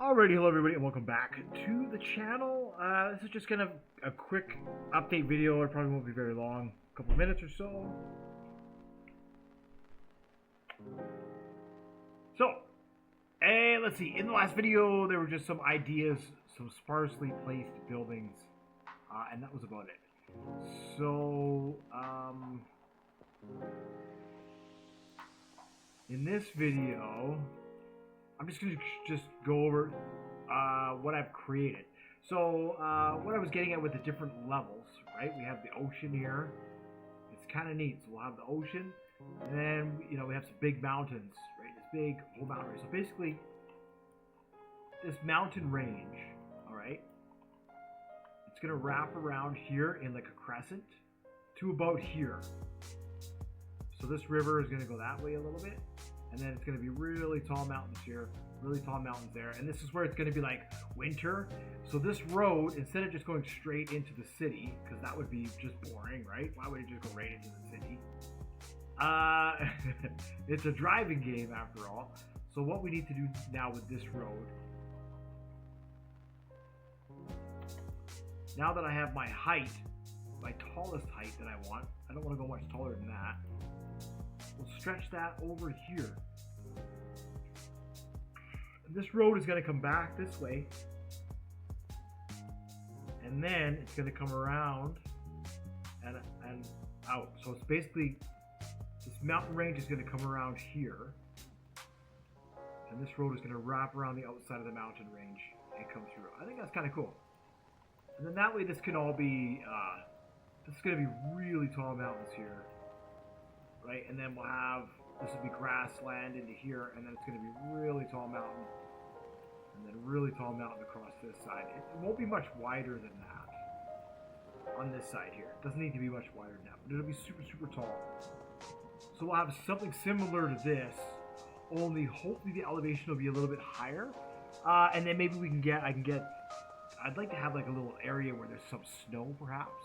Alrighty, hello everybody, and welcome back to the channel. This is just kind of a quick update video. It probably won't be very long, a couple minutes or so. Let's see. In the last video, there were just some ideas, some sparsely placed buildings, and that was about it. So, in this video, I'm just going to go over what I've created. So what I was getting at with the different levels, right? We have the ocean here. It's kind of neat. So we'll have the ocean, and then we have some big mountains, right? This big whole mountain range. So basically, this mountain range, all right, it's going to wrap around here in like a crescent to about here. So this river is going to go that way a little bit. And then it's going to be really tall mountains here, really tall mountains there. And this is where it's going to be like winter. So this road, instead of just going straight into the city, because that would be just boring, right? Why would it just go right into the city? It's a driving game after all. So what we need to do now with this road, now that I have my height, my tallest height that I want, I don't want to go much taller than that. We'll stretch that over here. This road is going to come back this way, and then it's going to come around and out. So it's basically, this mountain range is going to come around here, and this road is going to wrap around the outside of the mountain range and come through. I think that's kind of cool. And then that way this can all be, this is going to be really tall mountains here. Right, and then we'll have, this will be grassland into here, and then it's going to be really tall mountain, and then really tall mountain across this side. It won't be much wider than that on this side here. It doesn't need to be much wider than that, but it'll be super, super tall. So we'll have something similar to this, only hopefully the elevation will be a little bit higher, and then maybe we can get, I'd like to have like a little area where there's some snow perhaps.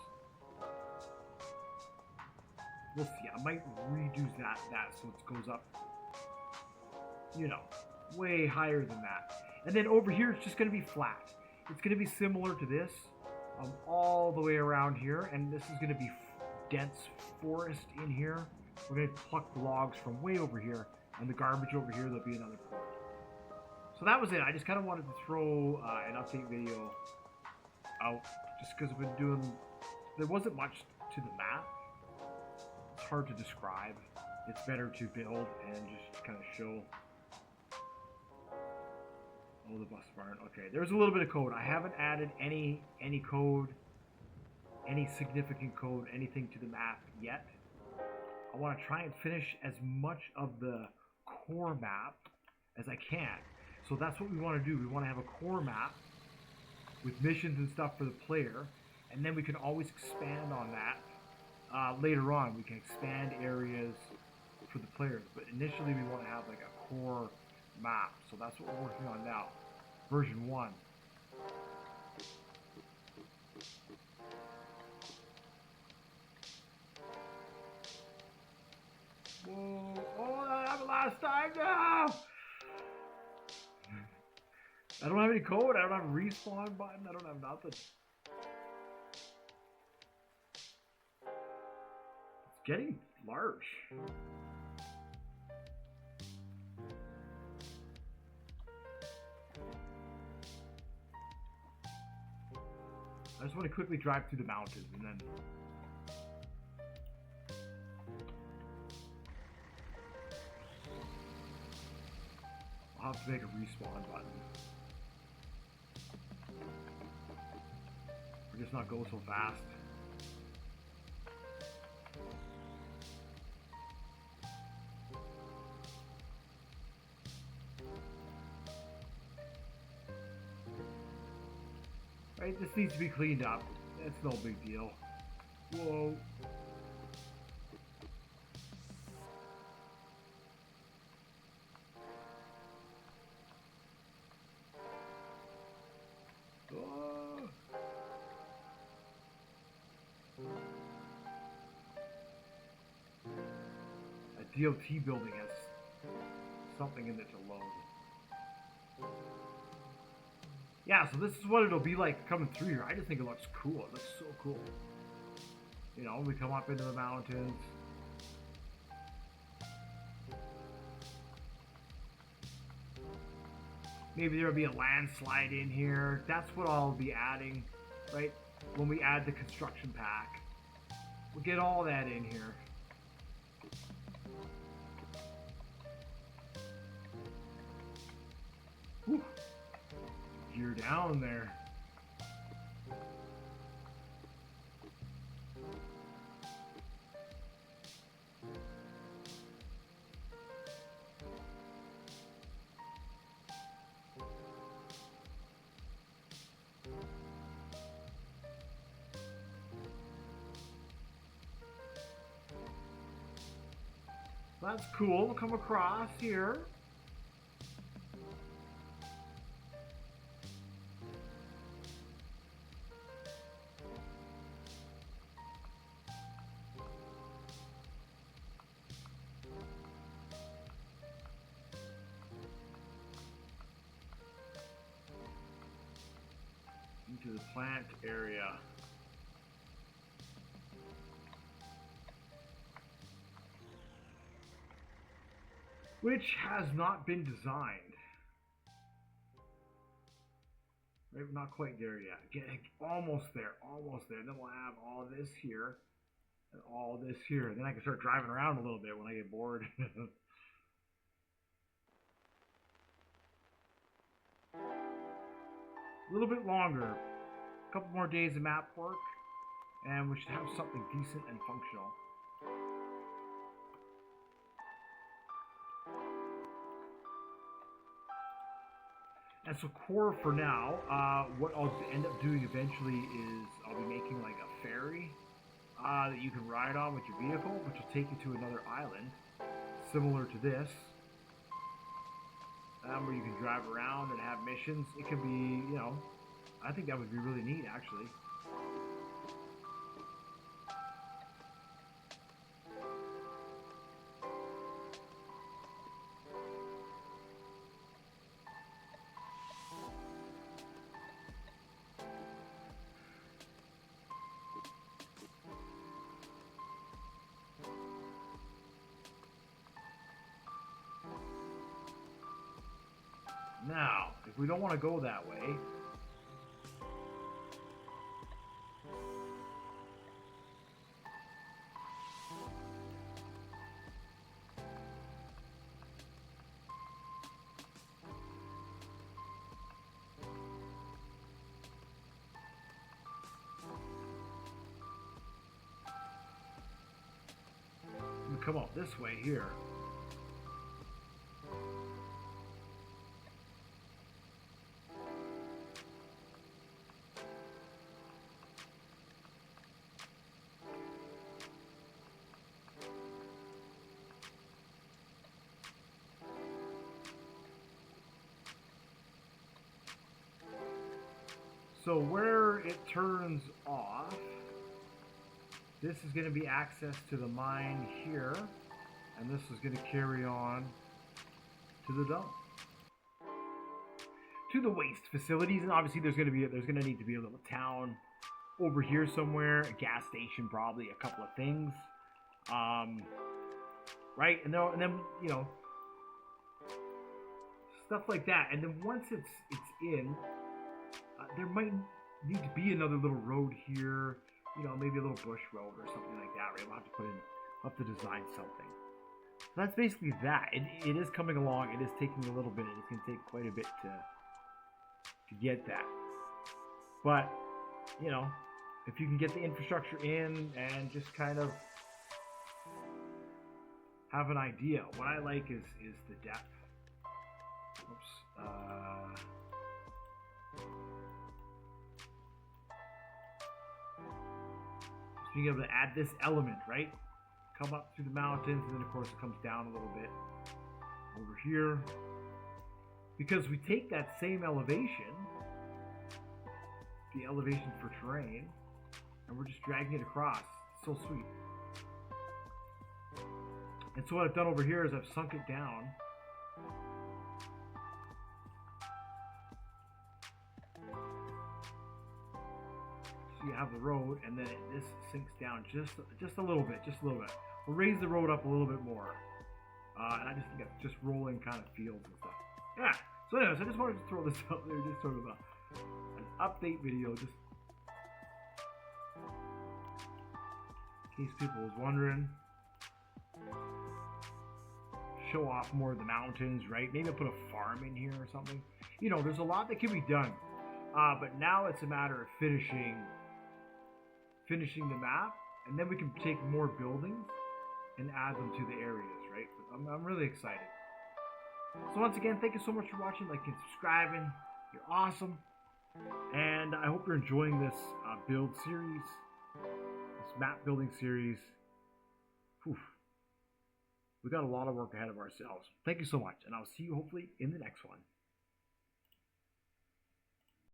We'll see. I might redo that so it goes up, way higher than that. And then over here, it's just going to be flat. It's going to be similar to this, all the way around here. And this is going to be dense forest in here. We're going to pluck the logs from way over here, and the garbage over here, there'll be another port. So that was it. I just kind of wanted to throw an update video out, just because I've been doing, there wasn't much to the map. It's hard to describe. It's better to build and just kind of show. Oh, the bus barn. Okay, there's a little bit of code. I haven't added any code, any significant code, anything to the map yet. I want to try and finish as much of the core map as I can. So that's what we want to do. We want to have a core map with missions and stuff for the player, and then we can always expand on that. Later on, we can expand areas for the players, but initially we want to have like a core map. So that's what we're working on now, version 1. Whoa! Oh, that happened last time now. I don't have any code. I don't have a respawn button. I don't have nothing. Getting large. I just want to quickly drive through the mountains and then I'll have to make a respawn button. We're just not going so fast. Right, this needs to be cleaned up. It's no big deal. Whoa. Oh. A DOT building has something in it to load. yeah, so this is what it'll be like coming through here. I just think it looks cool. It looks so cool. You know, we come up into the mountains. Maybe there'll be a landslide in here. That's what I'll be adding, right? When we add the construction pack. We'll get all that in here. Whew. You're down there. That's cool. We'll come across here. Into the plant area. Which has not been designed. Right, we're not quite there yet. Getting almost there, almost there. Then we'll have all this here and all this here. Then I can start driving around a little bit when I get bored. A little bit longer. A couple more days of map work, and we should have something decent and functional. And so core for now, what I'll end up doing eventually is I'll be making like a ferry that you can ride on with your vehicle, which will take you to another island, similar to this, where you can drive around and have missions. It could be, you know, I think that would be really neat actually. Now, if we don't want to go that way, we come up this way here. So where it turns off, this is going to be access to the mine here, and this is going to carry on to the dump, to the waste facilities. And obviously there's going to need to be a little town over here somewhere, a gas station, probably a couple of things, right? And then you know, stuff like that. And then once it's in. There might need to be another little road here, you know, maybe a little bush road or something like that, right? We'll have to we'll have to design something. So that's basically that. It is coming along. It is taking a little bit. It's going to take quite a bit to get that. But, you know, if you can get the infrastructure in and just kind of have an idea. What I like is the depth. Oops. Being able to add this element, right? Come up through the mountains, and then of course it comes down a little bit over here. Because we take that same elevation, the elevation for terrain, and we're just dragging it across. It's so sweet. And so what I've done over here is I've sunk it down. so you have the road, and then this sinks down just a little bit, We'll raise the road up a little bit more, and I just think it's just rolling kind of fields and stuff. Yeah. So anyways, I just wanted to throw this out there, just sort of an update video, just in case people was wondering. Show off more of the mountains, right? Maybe I'll put a farm in here or something. You know, there's a lot that can be done. But now it's a matter of finishing the map, and then we can take more buildings and add them to the areas, right? I'm really excited. So once again, thank you so much for watching, liking, subscribing. You're awesome. And I hope you're enjoying this build series, this map building series. Whew. We got a lot of work ahead of ourselves. Thank you so much, and I'll see you hopefully in the next one.